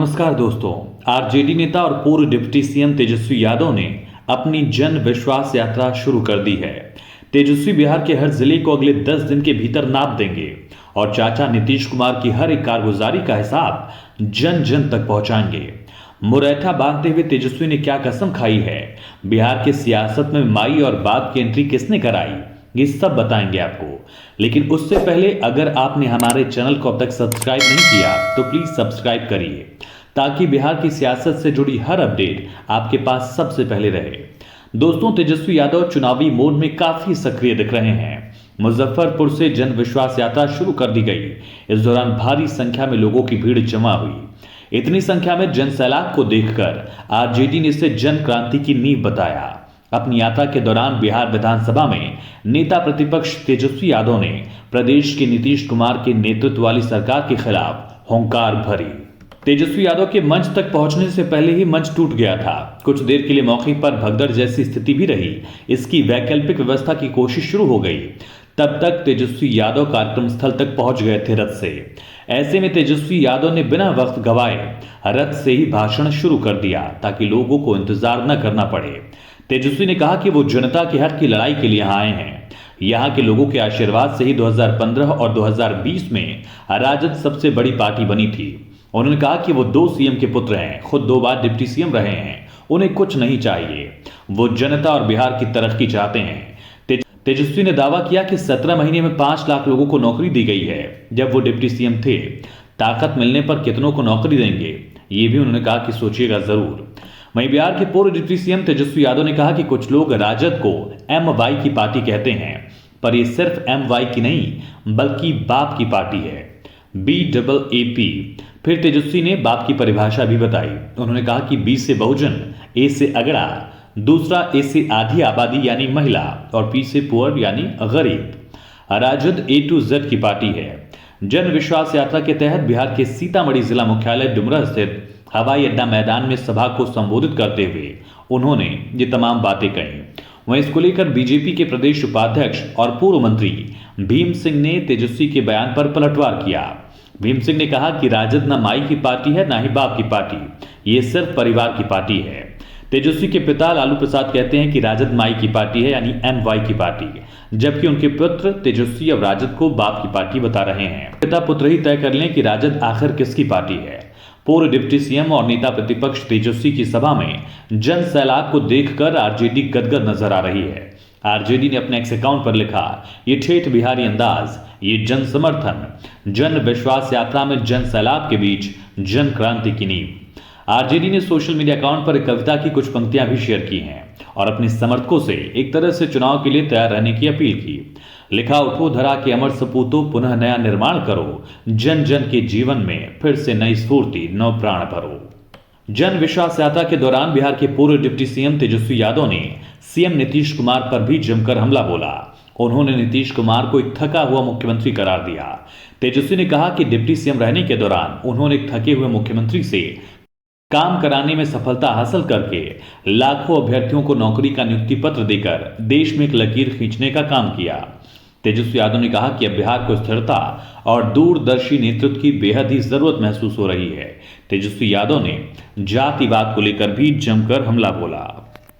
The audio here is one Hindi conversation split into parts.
नमस्कार दोस्तों। आरजेडी नेता और पूर्व डिप्टी सीएम तेजस्वी यादव ने अपनी जन विश्वास यात्रा शुरू कर दी है। तेजस्वी बिहार के हर जिले को अगले 10 दिन के भीतर नाप देंगे और चाचा नीतीश कुमार की हर एक कारगुजारी का हिसाब जन जन तक पहुंचाएंगे। मुरैठा बांधते हुए तेजस्वी ने क्या कसम खाई है, बिहार की सियासत में माई और बाप की एंट्री किसने कराई, ये सब बताएंगे आपको। लेकिन उससे पहले अगर आपने हमारे चैनल को अब तक सब्सक्राइब नहीं किया तो प्लीज सब्सक्राइब करिए, ताकि बिहार की सियासत से जुड़ी हर अपडेट आपके पास सबसे पहले रहे। दोस्तों, तेजस्वी यादव चुनावी मोड में काफी सक्रिय दिख रहे हैं। मुजफ्फरपुर से जन विश्वास यात्रा शुरू कर दी गई। इस दौरान भारी संख्या में लोगों की भीड़ जमा हुई। इतनी संख्या में जन सैलाब को देखकर आरजेडी ने इसे जन क्रांति की नींव बताया। अपनी यात्रा के दौरान बिहार विधानसभा में नेता प्रतिपक्ष तेजस्वी यादव ने प्रदेश के नीतीश कुमार के नेतृत्व वाली सरकार के खिलाफ हुंकार भरी। तेजस्वी यादव के मंच तक पहुंचने से पहले ही मंच टूट गया था। कुछ देर के लिए मौके पर भगदड़ जैसी स्थिति भी रही। इसकी वैकल्पिक व्यवस्था की कोशिश शुरू हो गई। तब तक तेजस्वी यादव कार्यक्रम स्थल तक पहुंच गए थे रथ से। ऐसे में तेजस्वी यादव ने बिना वक्त गवाए रथ से ही भाषण शुरू कर दिया, ताकि लोगों को इंतजार न करना पड़े। तेजस्वी ने कहा कि वो जनता के हक की लड़ाई के लिए यहाँ आए हैं। यहाँ के लोगों के आशीर्वाद से ही 2015 और 2020 में राजद सबसे बड़ी पार्टी बनी थी। उन्होंने कहा कि वो 2 सीएम के पुत्र हैं, खुद 2 बार डिप्टी सीएम रहे हैं, उन्हें कुछ नहीं चाहिए, वो जनता और बिहार की तरक्की चाहते हैं। तेजस्वी ने दावा किया कि 17 महीने में 5 लाख लोगों को नौकरी दी गई है जब वो डिप्टी सीएम थे। ताकत मिलने पर कितनों को नौकरी देंगे, ये भी उन्होंने कहा कि सोचिएगा जरूर। वहीं बिहार के पूर्व डिप्टी सीएम तेजस्वी यादव ने कहा कि कुछ लोग राजद को MY की पार्टी कहते हैं, पर यह सिर्फ MY की नहीं बल्कि बाप की पार्टी है, BAAP। फिर तेजस्वी ने बाप की परिभाषा भी बताई। उन्होंने कहा कि B से बहुजन, A से अगड़ा, दूसरा A से आधी आबादी यानी महिला और P से पुअर यानी गरीब। राजद A to Z की पार्टी है। जन विश्वास यात्रा के तहत बिहार के सीतामढ़ी जिला मुख्यालय डुमरा स्थित हवाई अड्डा मैदान में सभा को संबोधित करते हुए उन्होंने ये तमाम बातें कही। वहीं इसको लेकर बीजेपी के प्रदेश उपाध्यक्ष और पूर्व मंत्री भीम सिंह ने तेजस्वी के बयान पर पलटवार किया। भीम सिंह ने कहा कि राजद न माई की पार्टी है, न ही बाप की पार्टी, ये सिर्फ परिवार की पार्टी है। तेजस्वी के पिता लालू प्रसाद कहते हैं कि राजद माई की पार्टी है यानी MY की पार्टी, जबकि उनके पुत्र तेजस्वी अब राजद को बाप की पार्टी बता रहे हैं। पिता पुत्र ही तय कर लें कि राजद आखिर किसकी पार्टी है। पूर्व डिप्टी सीएम और नेता प्रतिपक्ष तेजस्वी की सभा में जन सैलाब को देखकर आरजेडी गदगद नजर आ रही है। आरजेडी ने अपने एक्स अकाउंट पर लिखा, ये ठेठ बिहारी अंदाज, ये जन समर्थन, जन विश्वास यात्रा में जन सैलाब के बीच जन क्रांति की नींव। आरजेडी ने सोशल मीडिया अकाउंट पर एक कविता की कुछ पंक्तियां भी शेयर की हैं और अपने समर्थकों से एक तरह से चुनाव के लिए तैयार रहने की अपील की। लिखा, उठो धरा के अमर सपूतों, पुनः नया निर्माण करो, जन जन के जीवन में फिर से नई स्फूर्ति, नव प्राण भरो। जन विश्वास यात्रा के दौरान बिहार के पूर्व डिप्टी सीएम तेजस्वी यादव ने सीएम नीतीश कुमार पर भी जमकर हमला बोला। उन्होंने नीतीश कुमार को एक थका हुआ मुख्यमंत्री करार दिया। तेजस्वी ने कहा कि डिप्टी सीएम रहने के दौरान उन्होंने एक थके हुए मुख्यमंत्री से काम कराने में सफलता हासिल करके लाखों अभ्यर्थियों को नौकरी का नियुक्ति पत्र देकर देश में एक लकीर खींचने का काम किया। तेजस्वी यादव ने कहा कि अब बिहार को स्थिरता और दूरदर्शी नेतृत्व की बेहद ही जरूरत महसूस हो रही है। तेजस्वी यादव ने जातिवाद को लेकर भी जमकर हमला बोला।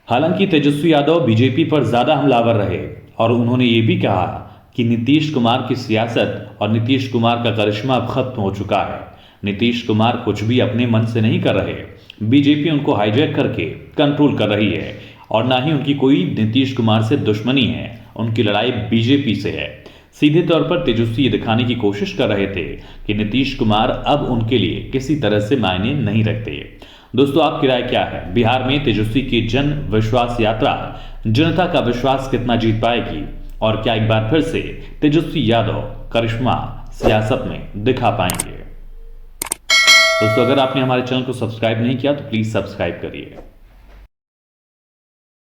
हालांकि तेजस्वी यादव बीजेपी पर ज्यादा हमलावर रहे और उन्होंने ये भी कहा कि नीतीश कुमार की सियासत और नीतीश कुमार का करिश्मा अब खत्म हो चुका है। नीतीश कुमार कुछ भी अपने मन से नहीं कर रहे, बीजेपी उनको हाईजैक करके कंट्रोल कर रही है और ना ही उनकी कोई नीतीश कुमार से दुश्मनी है, उनकी लड़ाई बीजेपी से है। सीधे तौर पर तेजस्वी ये दिखाने की कोशिश कर रहे थे कि नीतीश कुमार अब उनके लिए किसी तरह से मायने नहीं रखते। दोस्तों, आपकी राय क्या है? बिहार में तेजस्वी की जन विश्वास यात्रा जनता का विश्वास कितना जीत पाएगी और क्या एक बार फिर से तेजस्वी यादव करिश्मा सियासत में दिखा पाएंगे? दोस्तों, अगर आपने हमारे चैनल को सब्सक्राइब नहीं किया तो प्लीज सब्सक्राइब करिए।